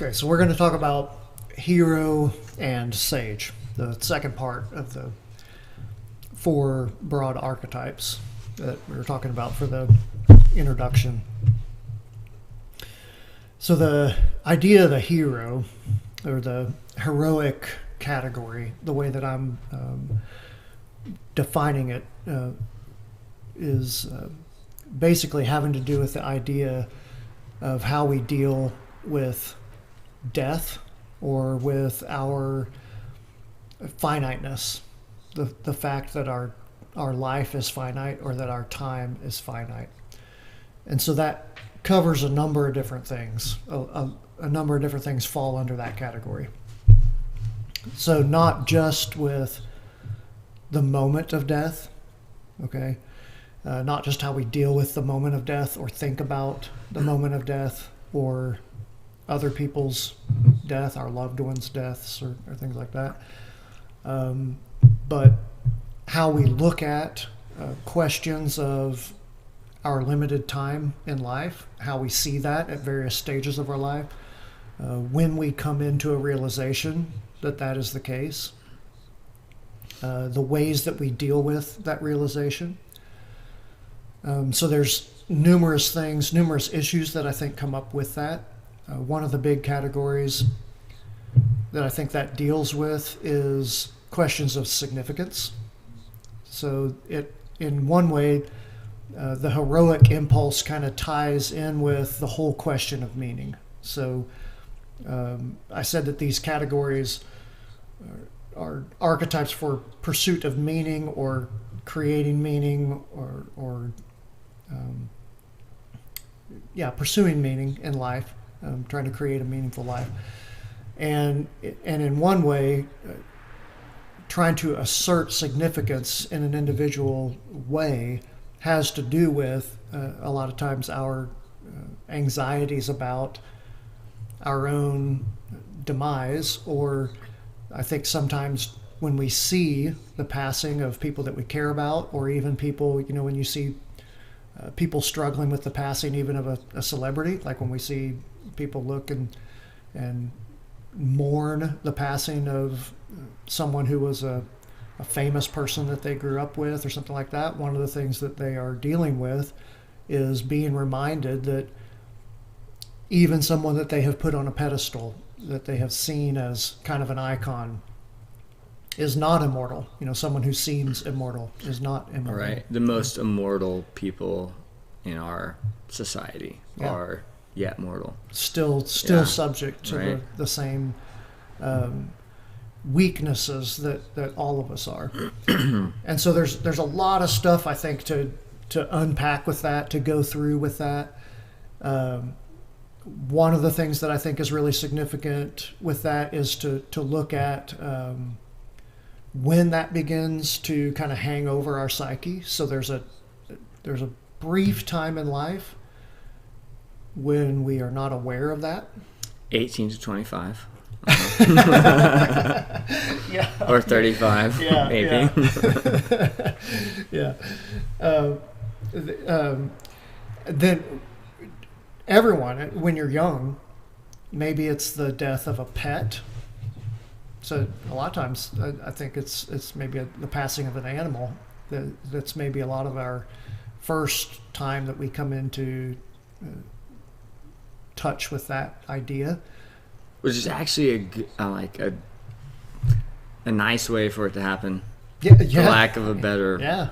Okay, so we're going to talk about hero and sage, the second part of the four broad archetypes that we were talking about for the introduction. So the idea of the hero, or the heroic category, the way that I'm defining it, is basically having to do with the idea of how we deal with death or with our finiteness, the fact that our life is finite or that our time is finite. And so that covers a number of different things. A number of different things fall under that category. So not just with the moment of death, okay? Not just how we deal with the moment of death or think about the moment of death or other people's death, our loved ones' deaths or things like that. But how we look at questions of our limited time in life, how we see that at various stages of our life, when we come into a realization that that is the case, the ways that we deal with that realization. So there's numerous things, numerous issues that I think come up with that. One of the big categories that I think that deals with is questions of significance. So in one way, the heroic impulse kind of ties in with the whole question of meaning. So I said that these categories are archetypes for pursuit of meaning or creating meaning or pursuing meaning in life, trying to create a meaningful life. And in one way, trying to assert significance in an individual way has to do with a lot of times our anxieties about our own demise, or I think sometimes when we see the passing of people that we care about, or even people, when you see people struggling with the passing even of a celebrity, like when we see people look and mourn the passing of someone who was a famous person that they grew up with or something like that, one of the things that they are dealing with is being reminded that even someone that they have put on a pedestal, that they have seen as kind of an icon, is not immortal. Someone who seems immortal is not immortal. Right. The most immortal people in our society are yet mortal. Still subject to the same weaknesses that all of us are. And so there's a lot of stuff, I think, to unpack with that, to go through with that. One of the things that I think is really significant with that is to look at when that begins to kind of hang over our psyche. So there's a brief time in life when we are not aware of that. 18 to 25. Yeah. Or 35, maybe. Yeah. Then everyone, when you're young, maybe it's the death of a pet. So a lot of times, I think it's maybe the passing of an animal. That's maybe a lot of our first time that we come into touch with that idea. Which is actually a nice way for it to happen. Yeah. For lack of a better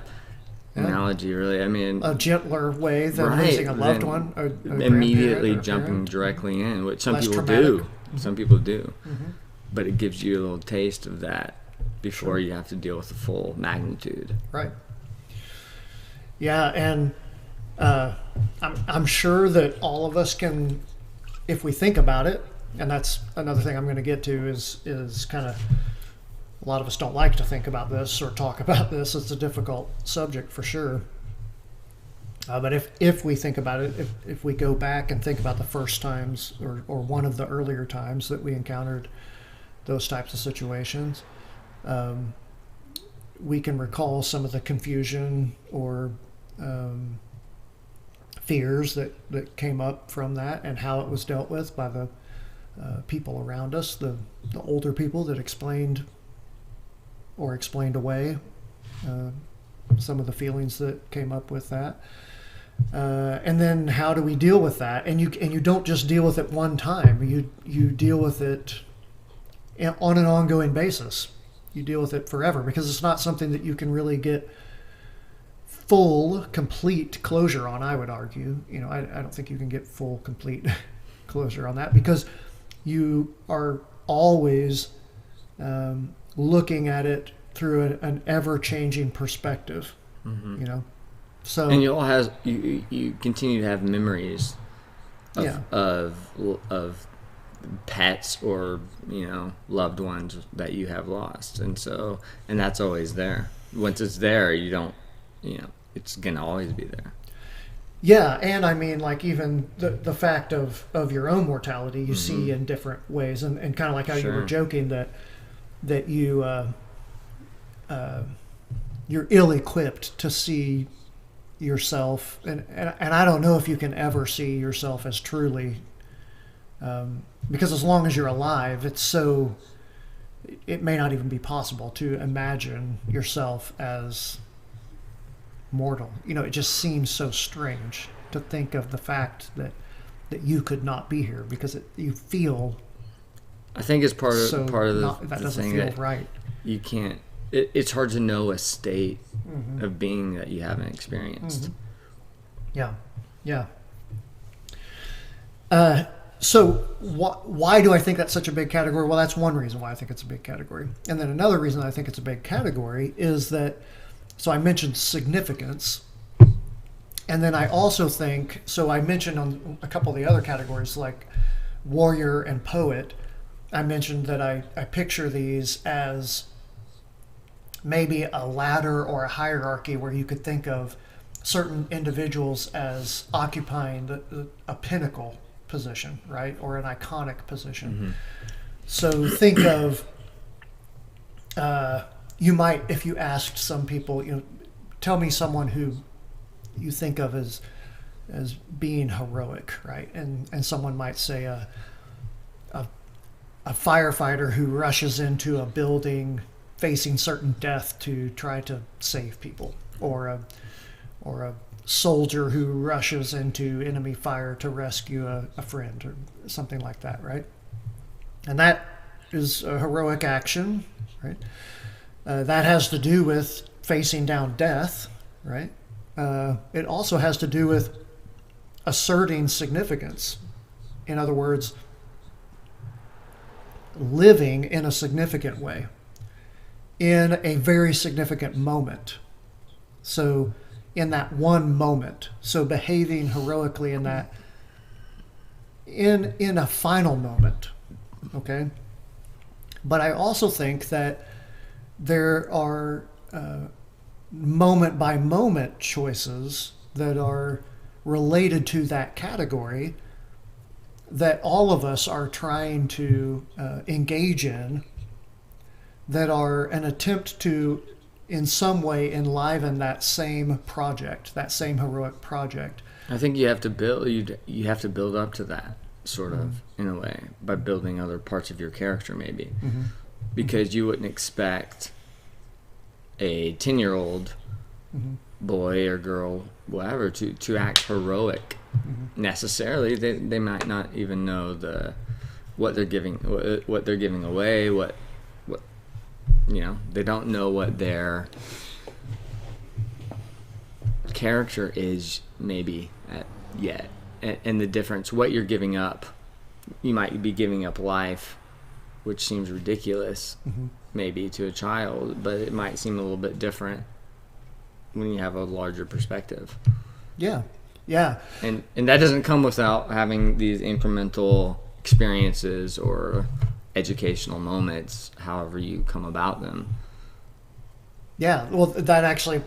analogy, really. I mean, a gentler way than losing a loved one. Immediately jumping directly in, which some people do. Mm-hmm. Some people do. Mm-hmm. But it gives you a little taste of that before you have to deal with the full magnitude. Right. Yeah, and I'm sure that all of us can, if we think about it, and that's another thing I'm going to get to is kind of, a lot of us don't like to think about this or talk about this. It's a difficult subject for sure. But if we think about it, if we go back and think about the first times or one of the earlier times that we encountered those types of situations, we can recall some of the confusion or fears that came up from that and how it was dealt with by people around us, the older people that explained away some of the feelings that came up with that. And then how do we deal with that? And you don't just deal with it one time. You deal with it on an ongoing basis. You deal with it forever, because it's not something that you can really get full, complete closure on, I would argue. I don't think you can get full, complete closure on that, because you are always looking at it through an ever-changing perspective. Mm-hmm. So, and you continue to have memories of pets or loved ones that you have lost, and that's always there. Once it's there, you don't, it's gonna always be there. Yeah, and I mean, like, even the fact of your own mortality, you see in different ways, and kind of like how you were joking that you're ill-equipped to see yourself, and I don't know if you can ever see yourself as truly, because as long as you're alive, it may not even be possible to imagine yourself as mortal. It just seems so strange to think of the fact that you could not be here, because you feel. I think it's part of that the doesn't thing feel that right. You can't. It's hard to know a state of being that you haven't experienced. Yeah. So why do I think that's such a big category? Well, that's one reason why I think it's a big category. And then another reason I think it's a big category is that, so I mentioned significance. And then I also think, so I mentioned on a couple of the other categories, like warrior and poet, I mentioned that I picture these as maybe a ladder or a hierarchy where you could think of certain individuals as occupying a pinnacle position, right? Or an iconic position. So think of, you might, if you asked some people, tell me someone who you think of as being heroic, right? And someone might say a firefighter who rushes into a building facing certain death to try to save people, or a soldier who rushes into enemy fire to rescue a friend, or something like that, right? And that is a heroic action, right? That has to do with facing down death, right? It also has to do with asserting significance. In other words, living in a significant way, in a very significant moment. So in that one moment, so behaving heroically in that, in a final moment, okay? But I also think that there are moment by moment choices that are related to that category that all of us are trying to engage in, that are an attempt to, in some way, enliven that same project, that same heroic project. I think you have to build up to that, sort of, in a way, by building other parts of your character, maybe. Because you wouldn't expect a 10-year-old boy or girl, whatever, to act heroic necessarily. They might not even know what they're giving away, what they don't know what their character is maybe yet, and the difference, what you're giving up. You might be giving up life, which seems ridiculous maybe to a child, but it might seem a little bit different when you have a larger perspective. Yeah And that doesn't come without having these incremental experiences or educational moments, however you come about them. Yeah, well, that actually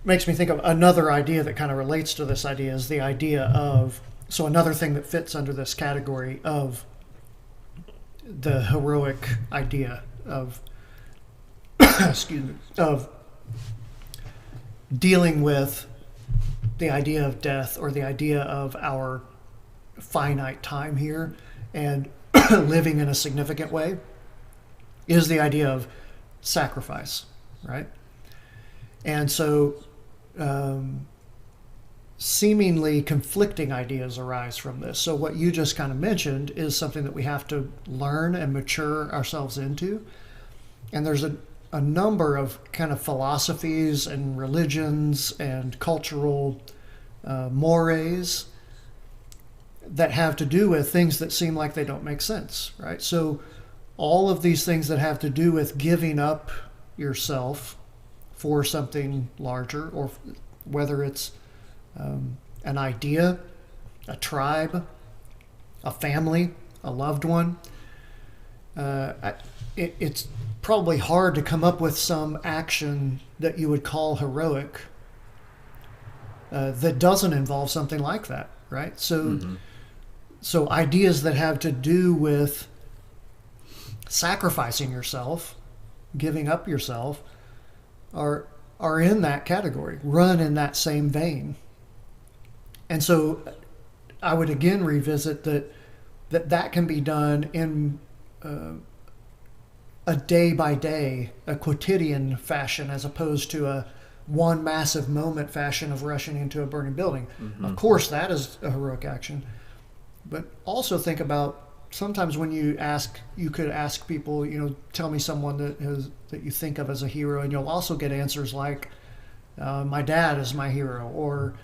makes me think of another idea that kind of relates to this idea, is the idea of, so another thing that fits under this category of the heroic idea of of dealing with the idea of death, or the idea of our finite time here, and living in a significant way is the idea of sacrifice, right? And so seemingly conflicting ideas arise from this. So what you just kind of mentioned is something that we have to learn and mature ourselves into. And there's a number of kind of philosophies and religions and cultural mores that have to do with things that seem like they don't make sense, right? So all of these things that have to do with giving up yourself for something larger, or whether it's an idea, a tribe, a family, a loved one, it's probably hard to come up with some action that you would call heroic that doesn't involve something like that, right? So, so ideas that have to do with sacrificing yourself, giving up yourself, are in that category, run in that same vein. And so I would again revisit that can be done in a day-by-day, a quotidian fashion, as opposed to a one massive moment fashion of rushing into a burning building. Of course, that is a heroic action. But also think about sometimes when you could ask people, tell me someone that you think of as a hero, and you'll also get answers like, my dad is my hero, or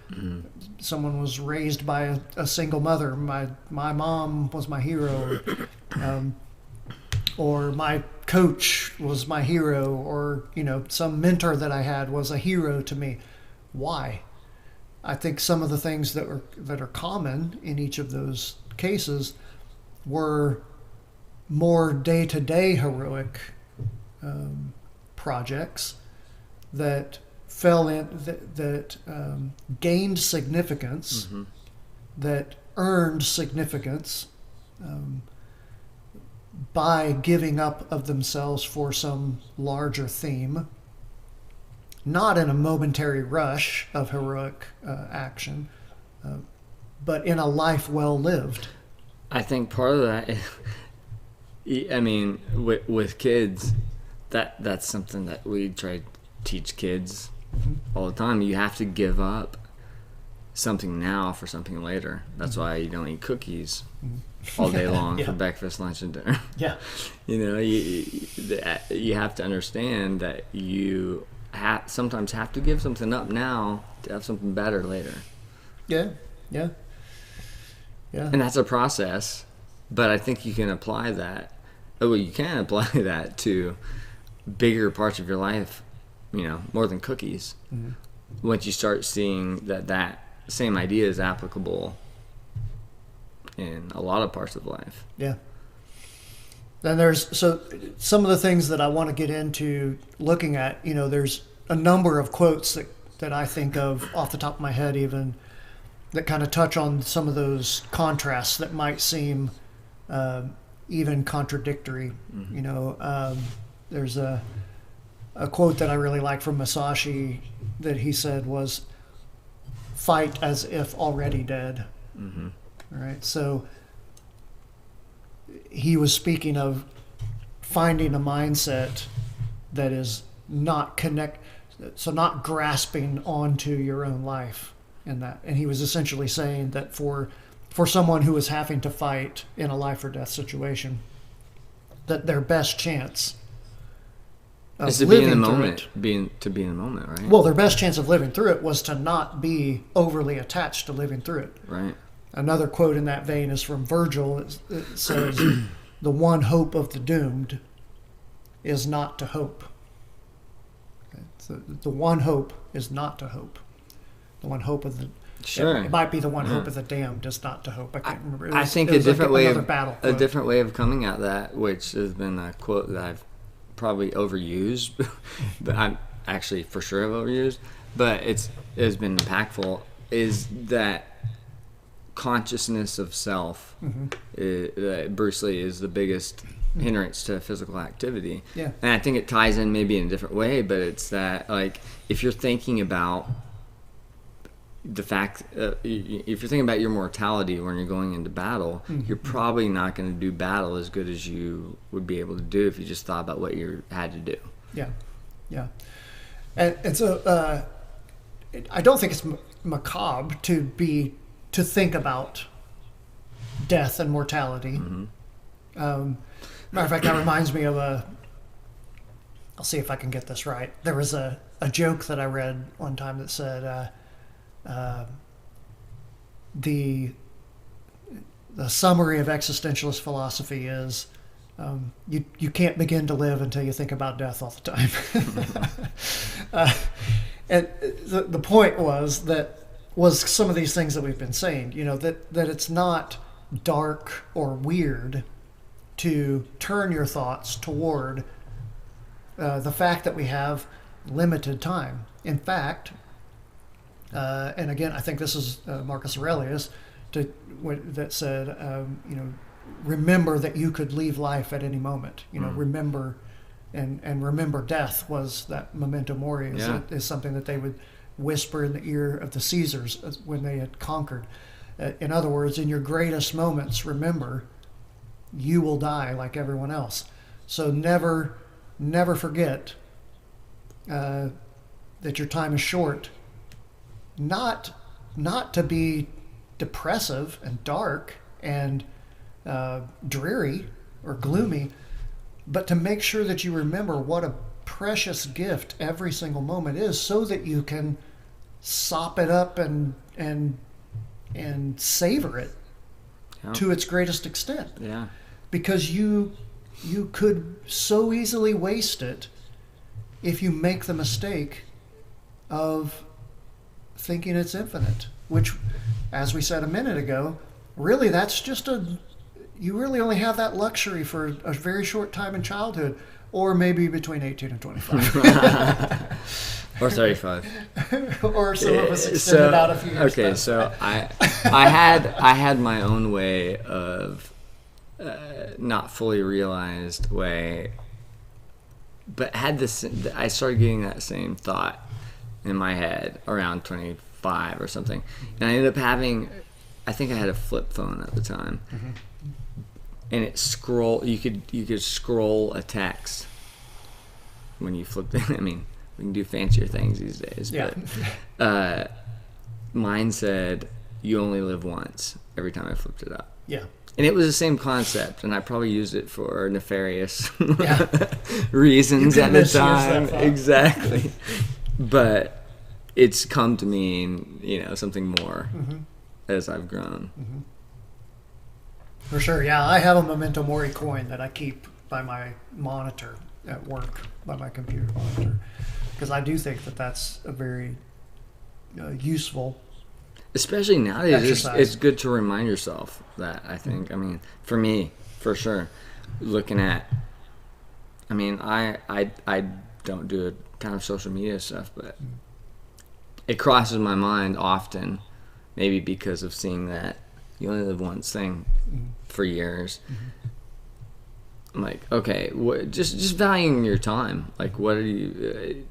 someone was raised by a single mother. My mom was my hero, or my coach was my hero, or some mentor that I had was a hero to me. Why? I think some of the things that are common in each of those cases were more day-to-day heroic projects that fell in, that gained significance, that earned significance by giving up of themselves for some larger theme, not in a momentary rush of heroic action, but in a life well lived. I think part of that, I mean, with kids, that's something that we try to teach kids all the time. You have to give up something now for something later. That's why you don't eat cookies all day long for breakfast, lunch, and dinner. Yeah. You have to understand that you sometimes have to give something up now to have something better later. Yeah. And that's a process, but I think you can apply that. Well, you can apply that to bigger parts of your life, more than cookies. Once you start seeing that same idea is applicable in a lot of parts of life. Yeah. Then there's some of the things that I want to get into looking at, there's a number of quotes that I think of off the top of my head even, that kind of touch on some of those contrasts that might seem even contradictory. There's a quote that I really like from Masashi that he said was, "Fight as if already dead." All right, so he was speaking of finding a mindset that is not not grasping onto your own life. And he was essentially saying that for someone who is having to fight in a life or death situation, that their best chance of living in the moment, to be in the moment, right? Well, their best chance of living through it was to not be overly attached to living through it. Right. Another quote in that vein is from Virgil. It says, "The one hope of the doomed is not to hope." Okay? So the one hope is not to hope. The one hope of the it might be the one hope of the damned is not to hope. I can't remember. I think a different way of coming at that, which has been a quote that I've probably overused, but I'm actually for sure have overused, but it has been impactful, is that consciousness of self. Bruce Lee is the biggest hindrance to physical activity. Yeah. And I think it ties in maybe in a different way, but it's that, like, if you're thinking about the fact, if you're thinking about your mortality when you're going into battle, you're probably not going to do battle as good as you would be able to do if you just thought about what you had to do. Yeah, yeah. And so I don't think it's macabre to think about death and mortality. Matter of fact, that reminds me of I'll see if I can get this right. There was a joke that I read one time that said, the summary of existentialist philosophy is, you can't begin to live until you think about death all the time. And the point was some of these things that we've been saying, that it's not dark or weird to turn your thoughts toward the fact that we have limited time. In fact, and again, I think this is Marcus Aurelius that said, remember that you could leave life at any moment. Remember, and remember death was that memento mori is something that they would whisper in the ear of the Caesars when they had conquered. In other words, in your greatest moments, remember, you will die like everyone else. So never forget that your time is short. Not to be depressive and dark and dreary or gloomy, but to make sure that you remember what a precious gift every single moment is, so that you can sop it up and savor it to its greatest extent. Yeah. Because you could so easily waste it if you make the mistake of thinking it's infinite, which, as we said a minute ago, really that's just you really only have that luxury for a very short time in childhood, or maybe between 18 and 25. Or 35. Or some of us extended out a few years. Okay, so I had my own way of not fully realized way, but I started getting that same thought in my head around 25 or something, and I ended up having, I think I had a flip phone at the time, and you could scroll a text when you flipped it. I mean, we can do fancier things these days, but mine said you only live once every time I flipped it up. Yeah. And it was the same concept, and I probably used it for nefarious reasons at the time. Exactly. But it's come to mean, something more as I've grown. For sure, yeah. I have a memento mori coin that I keep by my monitor at work, by my computer monitor, because I do think that that's a very useful. Especially nowadays, it's good to remind yourself that, I think. I mean, for me, for sure, looking at, I mean, I don't do a ton of social media stuff, but it crosses my mind often, maybe because of seeing that you only live once thing for years. I'm like, okay, just valuing your time. Like, what are you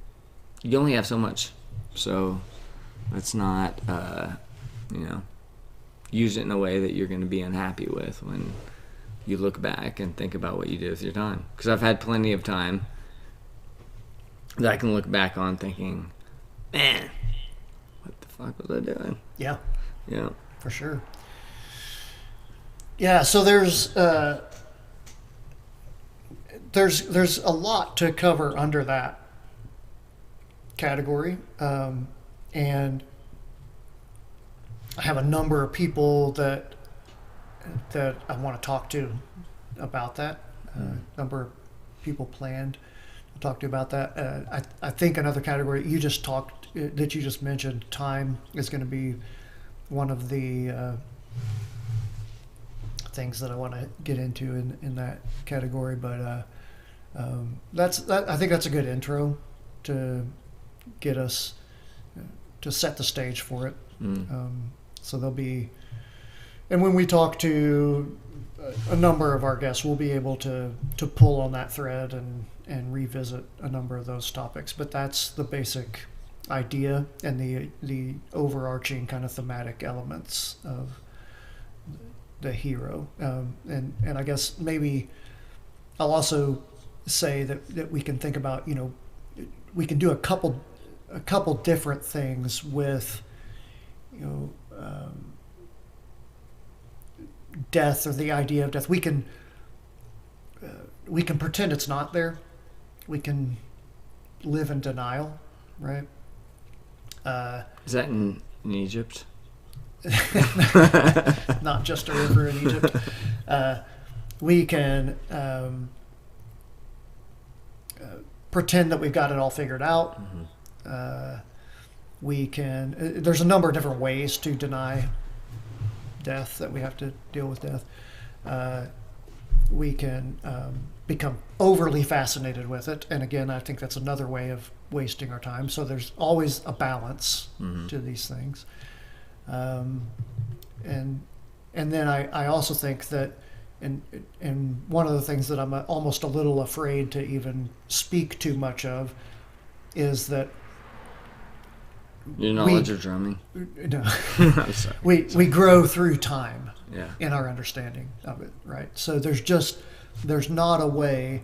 only have so much, so let's not, use it in a way that you're going to be unhappy with when you look back and think about what you did with your time. Because I've had plenty of time that I can look back on thinking, man, what the fuck was I doing? Yeah. Yeah. For sure. Yeah, so there's a lot to cover under that category, and I have a number of people that I want to talk to about that. Number of people planned to talk to about that. I think another category that you just mentioned, time, is going to be one of the things that I want to get into in that category. But I think that's a good intro to get us to set the stage for it. So there'll be, and when we talk to a number of our guests, we'll be able to pull on that thread and revisit a number of those topics. But that's the basic idea and the overarching kind of thematic elements of the hero. And I guess maybe I'll also say that we can think about, we can do a couple different things with, death, or the idea of death. We can pretend it's not there. We can live in denial, right? Is that in Egypt? Not just a river in Egypt. We can pretend that we've got it all figured out. We can. There's a number of different ways to deny death, that we have to deal with death. We can become overly fascinated with it, and again, I think that's another way of wasting our time. So there's always a balance to these things. And then I also think that, and one of the things that I'm almost a little afraid to even speak too much of is that your knowledge of drumming. No, I'm sorry. we grow through time Yeah. in our understanding of it, right? So there's not a way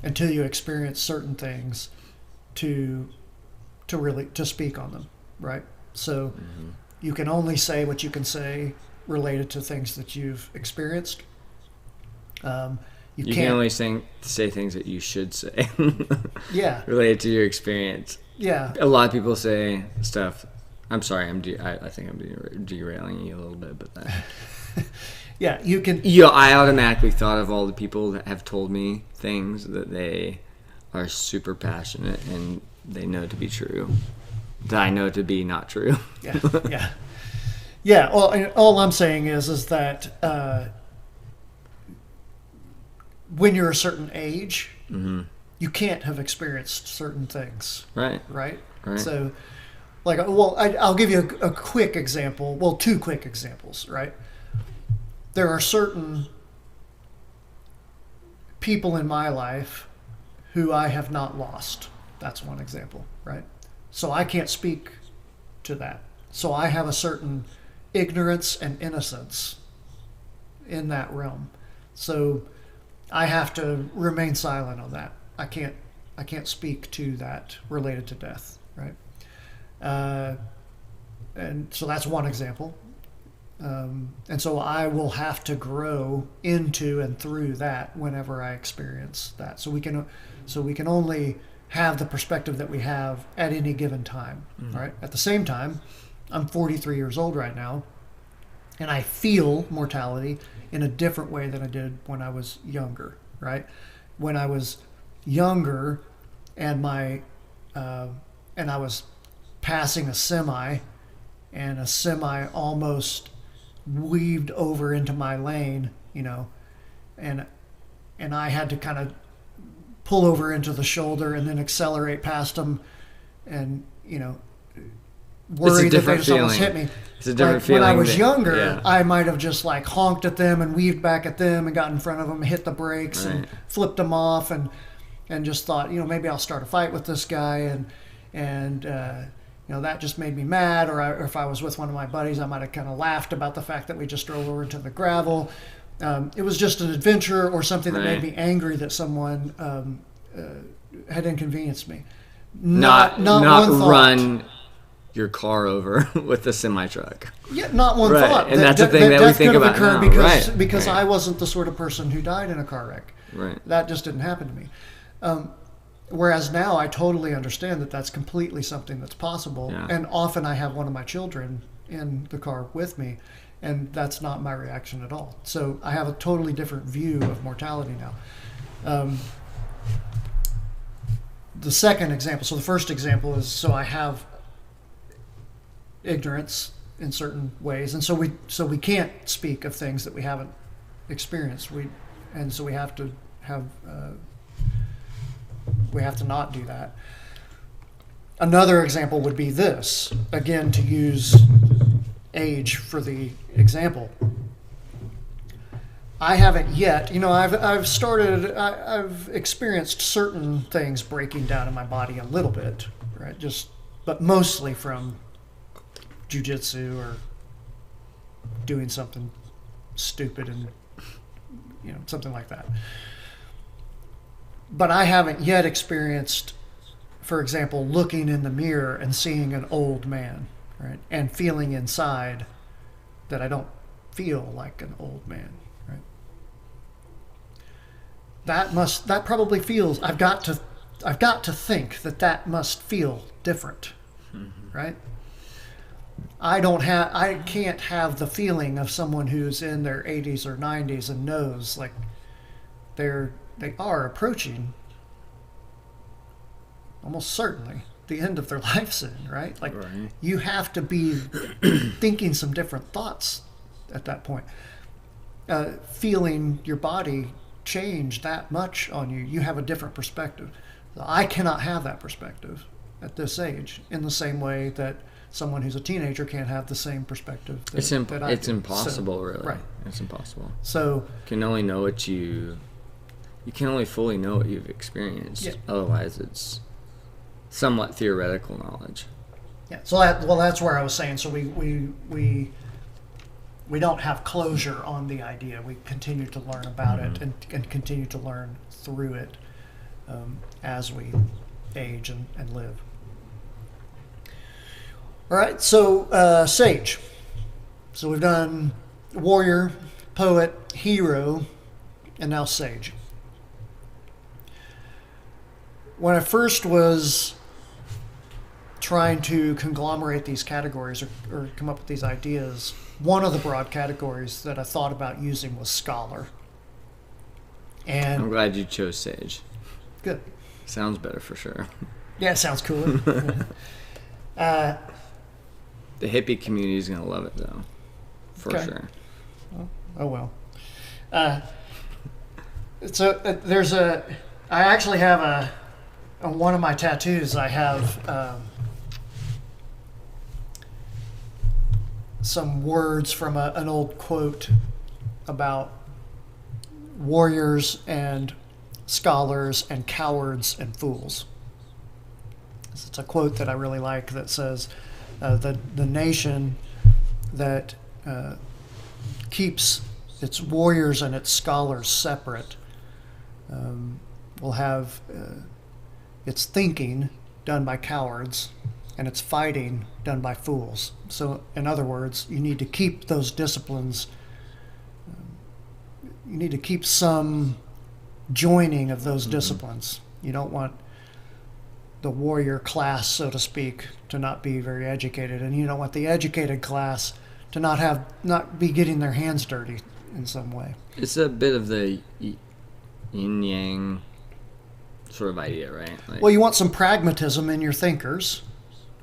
until you experience certain things to really speak on them, right? So you can only say what you can say related to things that you've experienced. You can only say things that you should say. Yeah. Related to your experience. Yeah. A lot of people say stuff. I'm sorry. I think I'm derailing you a little bit, but that. Yeah, you can. I automatically thought of all the people that have told me things that they are super passionate and they know to be true, that I know to be not true. Yeah. Yeah. Yeah. Well, all I'm saying is that when you're a certain age, you can't have experienced certain things. Right. Right. Right. So, I'll give you a quick example. Well, two quick examples. Right. There are certain people in my life who I have not lost. That's one example, right? So I can't speak to that. So I have a certain ignorance and innocence in that realm. So I have to remain silent on that. I can't speak to that related to death, right? And so that's one example. And so I will have to grow into and through that whenever I experience that. So we can only have the perspective that we have at any given time, right? At the same time, I'm 43 years old right now, and I feel mortality in a different way than I did when I was younger, right? When I was younger, and I was passing a semi, and a semi almost weaved over into my lane, and I had to kind of pull over into the shoulder and then accelerate past them, and worried that they just almost hit me. It's a different feeling. When I was younger, I might have just honked at them and weaved back at them and got in front of them, hit the brakes and flipped them off, and just thought, maybe I'll start a fight with this guy, and that just made me mad. Or if I was with one of my buddies, I might have kind of laughed about the fact that we just drove over into the gravel. It was just an adventure or something that made me angry that someone had inconvenienced me. Not one thought. Run your car over with a semi-truck. Yeah, not one thought. And that's the thing that we think about now. Because I wasn't the sort of person who died in a car wreck. Right. That just didn't happen to me. Whereas now I totally understand that that's completely something that's possible. Yeah. And often I have one of my children in the car with me, and that's not my reaction at all. So I have a totally different view of mortality now. The second example, so the first example is, so I have ignorance in certain ways, and so we can't speak of things that we haven't experienced. We have to not do that. Another example would be this, again, to use age for the example. I haven't yet, I've experienced certain things breaking down in my body a little bit, right? Just but mostly from jujitsu or doing something stupid and, something like that. But I haven't yet experienced, for example, looking in the mirror and seeing an old man, right? And feeling inside that I don't feel like an old man, right? That probably feels, I've got to think that must feel different, right? I can't have the feeling of someone who's in their 80s or 90s and knows like they are approaching almost certainly the end of their life soon, right? Like Right. you have to be thinking some different thoughts at that point. Feeling your body change that much on you, you have a different perspective. I cannot have that perspective at this age in the same way that someone who's a teenager can't have the same perspective that I It's do. impossible, So, really. right. It's impossible. So, You can only know what you can only fully know what you've experienced. Yeah. Otherwise, it's somewhat theoretical knowledge. yeah. So that's where I was saying. So we don't have closure on the idea. We continue to learn about it and continue to learn through it as we age and live. All right, so sage. So we've done warrior, poet, hero, and now sage. When I first was trying to conglomerate these categories or come up with these ideas, one of the broad categories that I thought about using was scholar. And I'm glad you chose sage. good. Sounds better for sure. Yeah, it sounds cooler. The hippie community is gonna love it though, for Okay. sure. Oh well. So I actually have on one of my tattoos, I have some words from an old quote about warriors and scholars and cowards and fools. It's a quote that I really like that says, the nation that keeps its warriors and its scholars separate will have its thinking done by cowards and its fighting done by fools. So, in other words, you need to keep those disciplines, you need to keep some joining of those disciplines. You don't want the warrior class, so to speak, to not be very educated, and you don't want the educated class to not be getting their hands dirty in some way. It's a bit of the yin yang sort of idea, right? Like, Well, you want some pragmatism in your thinkers,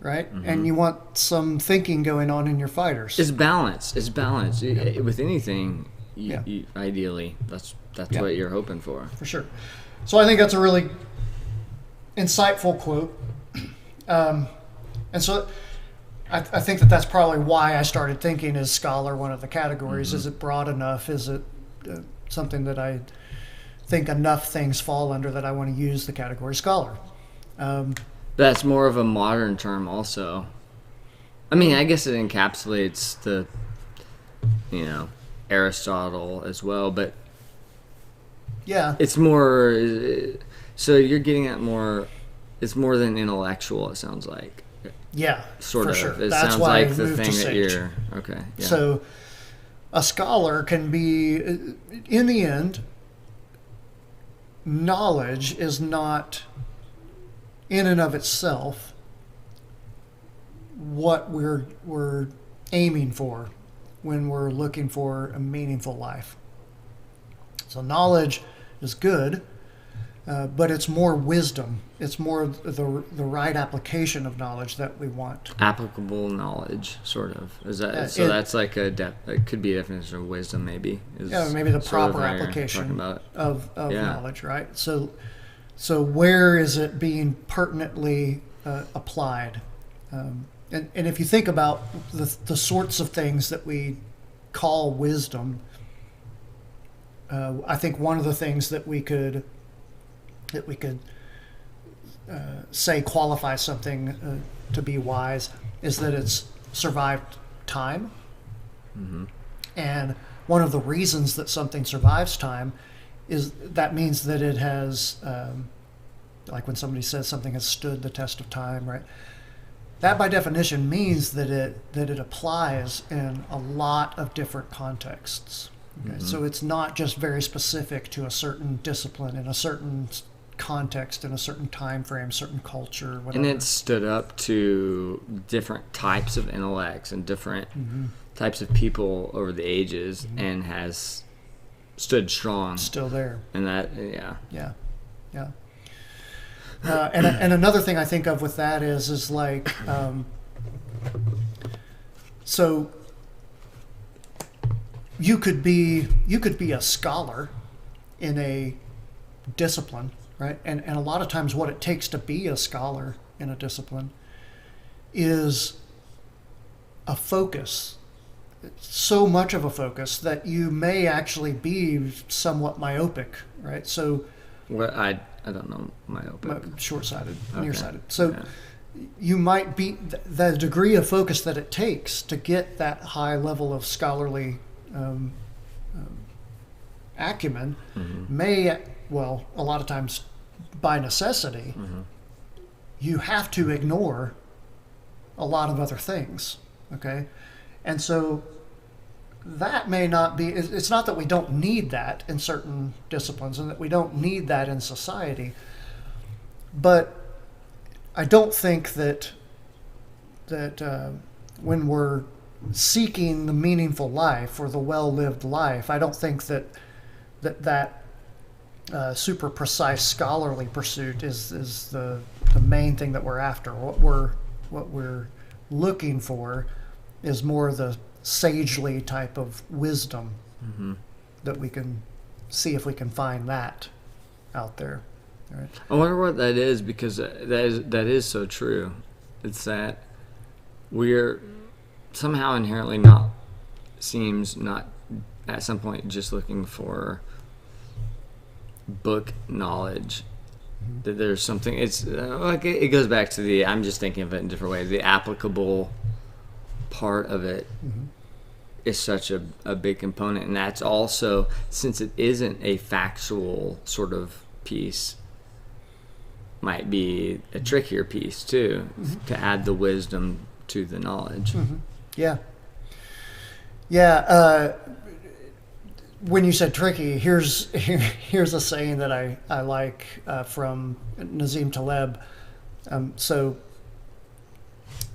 right? And you want some thinking going on in your fighters. it's balance. It's balance. With anything, Yeah. ideally, that's Yeah. what you're hoping for. For sure. So I think that's a really insightful quote. And so I think that's probably why I started thinking, is scholar one of the categories? Is it broad enough? Is it something that I think enough things fall under that I want to use the category scholar? That's more of a modern term also. I mean, I guess it encapsulates the, Aristotle as well, but Yeah. it's more, so you're getting at more, it's more than intellectual, it sounds like. Yeah. Sort for of. Sure. It That's sounds why I like the moved to thing that sage. you're, okay. Yeah. So a scholar can be, in the end, knowledge is not in and of itself what we're aiming for when we're looking for a meaningful life. So knowledge is good, but it's more wisdom. It's more the right application of knowledge that we want. Applicable knowledge, sort of. Is that it- that's like it could be a definition of wisdom, maybe. Yeah, maybe the sort of proper how you're application talking about it. of Yeah. knowledge, right? So where is it being pertinently applied? And if you think about the sorts of things that we call wisdom, I think one of the things that we could say qualifies something to be wise is that it's survived time. Mm-hmm. And one of the reasons that something survives time is that means that it has, like when somebody says something has stood the test of time, right? That by definition means that it applies in a lot of different contexts. Okay? Mm-hmm. So it's not just very specific to a certain discipline in a certain context, in a certain time frame, certain culture, whatever. And it's stood up to different types of intellects and different types of people over the ages, and has stood strong. Still there. And that, Yeah. And another thing I think of with that is like, so you could be a scholar in a discipline, right? And a lot of times what it takes to be a scholar in a discipline is a focus. So much of a focus that you may actually be somewhat myopic, right? So I don't know myopic. Short-sighted, Okay. nearsighted. So you might be the degree of focus that it takes to get that high level of scholarly acumen may, well, a lot of times by necessity, you have to ignore a lot of other things, okay? And so that may not be, it's not that we don't need that in certain disciplines and that we don't need that in society, but I don't think that when we're seeking the meaningful life or the well-lived life, I don't think that super precise scholarly pursuit is the main thing that we're after. What we're looking for is more the sagely type of wisdom that we can see if we can find that out there. All right. I wonder what that is, because that is so true. It's that we're somehow inherently not at some point just looking for book knowledge. That there's something, it's like it goes back to I'm just thinking of it in different ways. The applicable part of it is such a big component, and that's also, since it isn't a factual sort of piece, might be a trickier piece too, to add the wisdom to the knowledge. Yeah. When you said tricky, here's a saying that I like from Nazim Taleb. So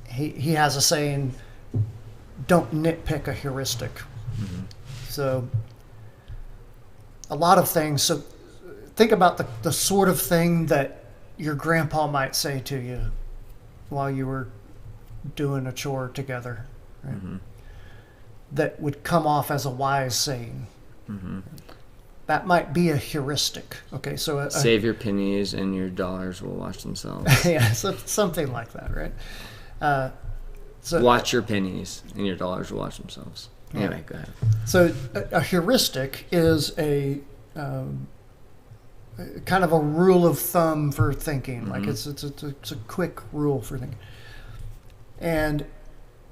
he has a saying, don't nitpick a heuristic. So a lot of things, so think about the sort of thing that your grandpa might say to you while you were doing a chore together, right? That would come off as a wise saying. That might be a heuristic. Okay, so save your pennies and your dollars will wash themselves. Yeah, so something like that, right? So watch your pennies and your dollars will wash themselves. Anyway, go ahead. So a heuristic is a kind of a rule of thumb for thinking. Like it's a quick rule for thinking. And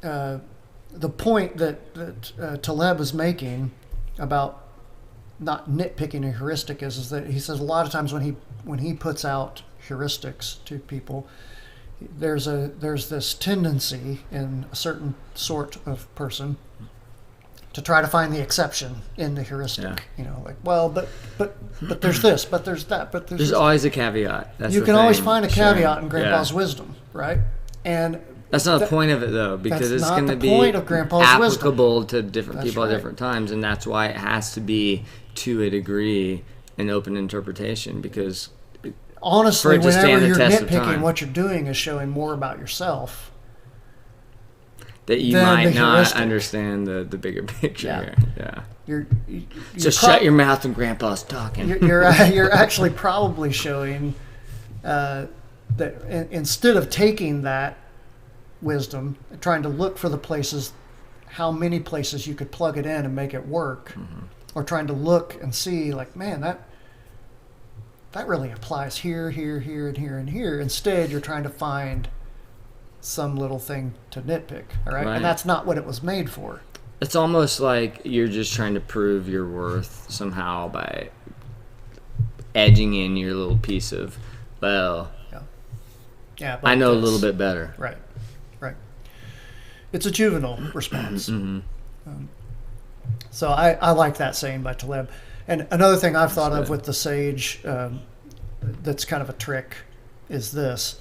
the point that Taleb is making about not nitpicking a heuristic is that he says a lot of times when he puts out heuristics to people, there's this tendency in a certain sort of person to try to find the exception in the heuristic. Yeah. You know, like, well, but there's this, but there's that, but there's always a caveat. That's you can always find a caveat in Grandpa's Yeah. wisdom, right? And that's not the point of it, though, because it's going to be applicable to different people right. at different times, and that's why it has to be, to a degree, an open interpretation, because honestly, whenever you're nitpicking, what you're doing is showing more about yourself that you might not understand the bigger picture. Yeah. You're shut your mouth when Grandpa's talking. You're actually probably showing that instead of taking that wisdom, trying to look for the places, how many places you could plug it in and make it work, or trying to look and see, like, man, that really applies here, here, here, and here, and here. Instead, you're trying to find some little thing to nitpick, all right? Right. And that's not what it was made for. It's almost like you're just trying to prove your worth somehow by edging in your little piece of, well, Yeah, I know a this. little bit better. Right. It's a juvenile response. So I like that saying by Taleb. And another thing I've thought of with the sage that's kind of a trick is this.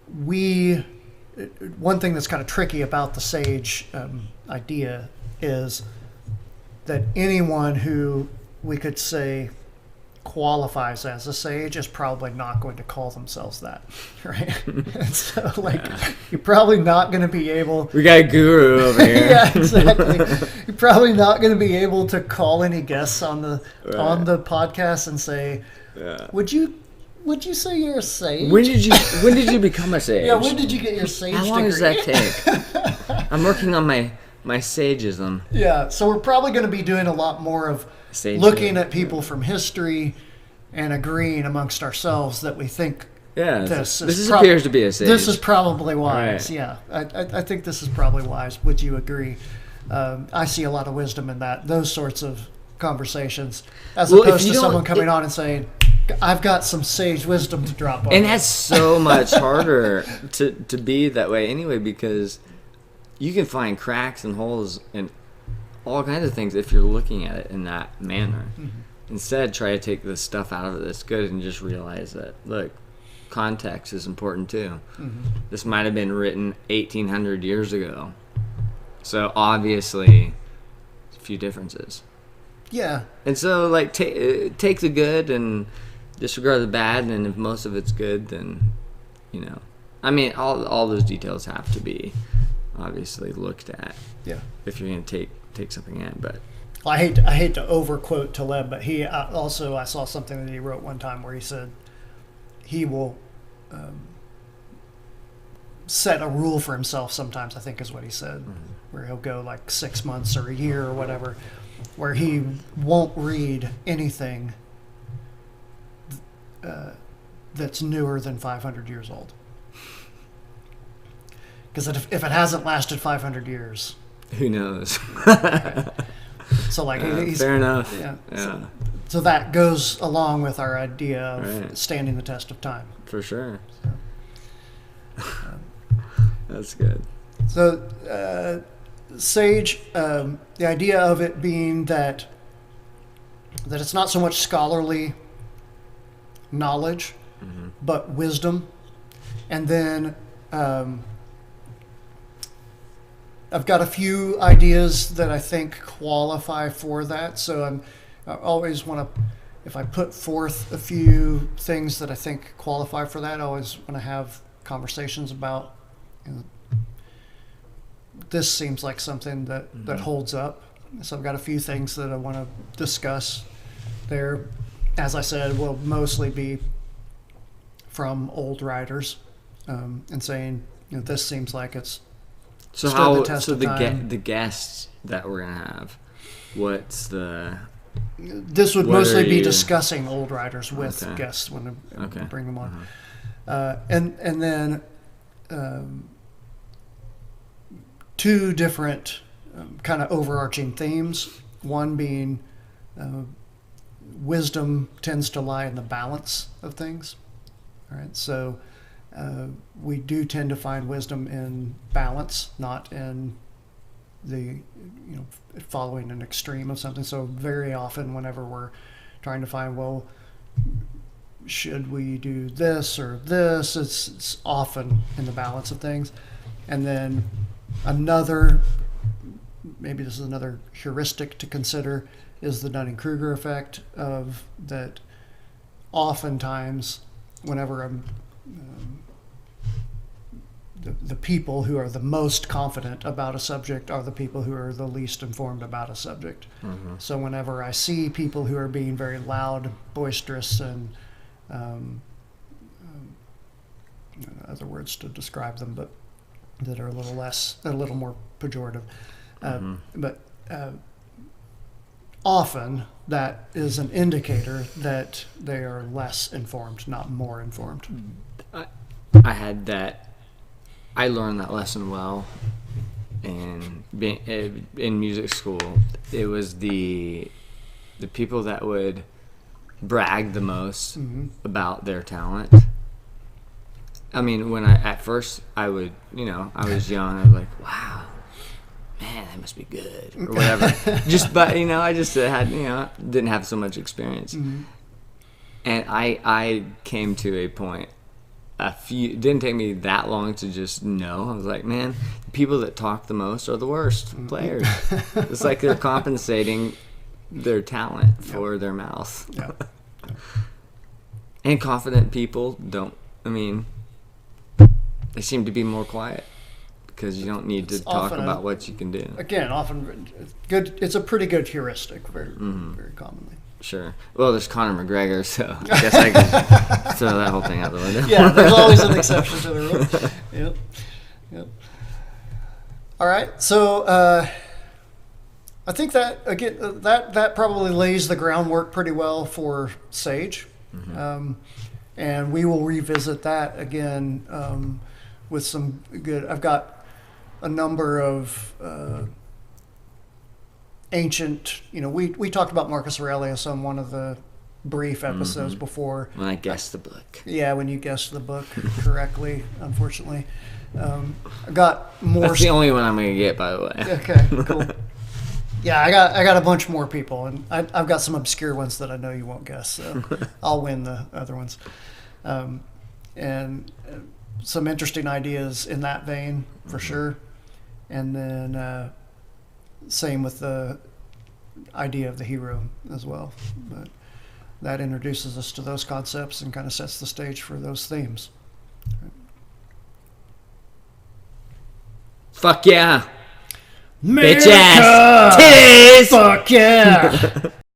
One thing that's kind of tricky about the sage idea is that anyone who we could say qualifies as a sage is probably not going to call themselves that, right? And so, like, you're probably not going to be able. We got a guru over here. Yeah, exactly. You're probably not going to be able to call any guests on the podcast and say, "Would you say you're a sage? When did you become a sage? Yeah, when did you get your sage How long degree? does that take? I'm working on my sageism. Yeah, so we're probably going to be doing a lot more of looking at people from history and agreeing amongst ourselves that we think this appears to be a sage. This is probably wise. Right. Yeah, I think this is probably wise. Would you agree? I see a lot of wisdom in those sorts of conversations, as opposed to someone coming on and saying, I've got some sage wisdom to drop on. And that's so much harder to be that way anyway, because you can find cracks and holes and all kinds of things if you're looking at it in that manner. Mm-hmm. Instead, try to take the stuff out of it that's good and just realize that, look, context is important too. Mm-hmm. This might have been written 1,800 years ago. So obviously, a few differences. Yeah. And so, like, take the good and disregard the bad, and if most of it's good, then, I mean, all those details have to be obviously looked at. Yeah. If you're going to take something in, but well, I hate to overquote Taleb, but he also, I saw something that he wrote one time where he said he will set a rule for himself sometimes, I think is what he said, where he'll go like 6 months or a year or whatever, where he won't read anything that's newer than 500 years old. Because if it hasn't lasted 500 years, who knows? Right. So, like, fair enough. Yeah. So that goes along with our idea of standing the test of time. For sure. That's good. So, sage, the idea of it being that it's not so much scholarly knowledge, but wisdom, and then I've got a few ideas that I think qualify for that. So I always want to, if I put forth a few things that I think qualify for that, I always want to have conversations about. This seems like something that holds up. So I've got a few things that I want to discuss there. As I said, will mostly be from old writers and saying, this seems like it's so the guests that we're gonna have, what's the? This would mostly be discussing old writers with guests when I bring them on, and then two different kind of overarching themes. One being wisdom tends to lie in the balance of things. All right, so. We do tend to find wisdom in balance, not in the, following an extreme of something. So very often whenever we're trying to find, well, should we do this or this, it's often in the balance of things. And then maybe this is another heuristic to consider, is the Dunning-Kruger effect of that oftentimes whenever I'm the people who are the most confident about a subject are the people who are the least informed about a subject. Mm-hmm. So whenever I see people who are being very loud, boisterous, and other words to describe them, but that are a little more pejorative. But often that is an indicator that they are less informed, not more informed. I had that. I learned that lesson well in music school. It was the people that would brag the most about their talent. I mean, when at first I would, I was young. I was like, wow, man, that must be good or whatever. But I just had, didn't have so much experience. And I came to a point. It didn't take me that long to just know. I was like, man, the people that talk the most are the worst players. It's like they're compensating their talent for their mouth. Yep. And confident people don't. I mean, they seem to be more quiet because you don't need to talk about what you can do. Again, often good. It's a pretty good heuristic, very commonly. Sure. Well, there's Conor McGregor, so I guess I can throw that whole thing out the window. Yeah, there's always an exception to the rule. Yep. All right. So I think that again that probably lays the groundwork pretty well for Sage, and we will revisit that again with some good. I've got a number of. Ancient, we talked about Marcus Aurelius on one of the brief episodes before. When I guessed the book. Yeah, when you guessed the book correctly, unfortunately. I got more. That's the only one I'm going to get, by the way. Okay, cool. Yeah, I got a bunch more people, and I've got some obscure ones that I know you won't guess, so I'll win the other ones. And some interesting ideas in that vein, for sure. And then... same with the idea of the hero as well. But that introduces us to those concepts and kind of sets the stage for those themes. Fuck yeah. America! Bitch ass. Titties! Fuck yeah!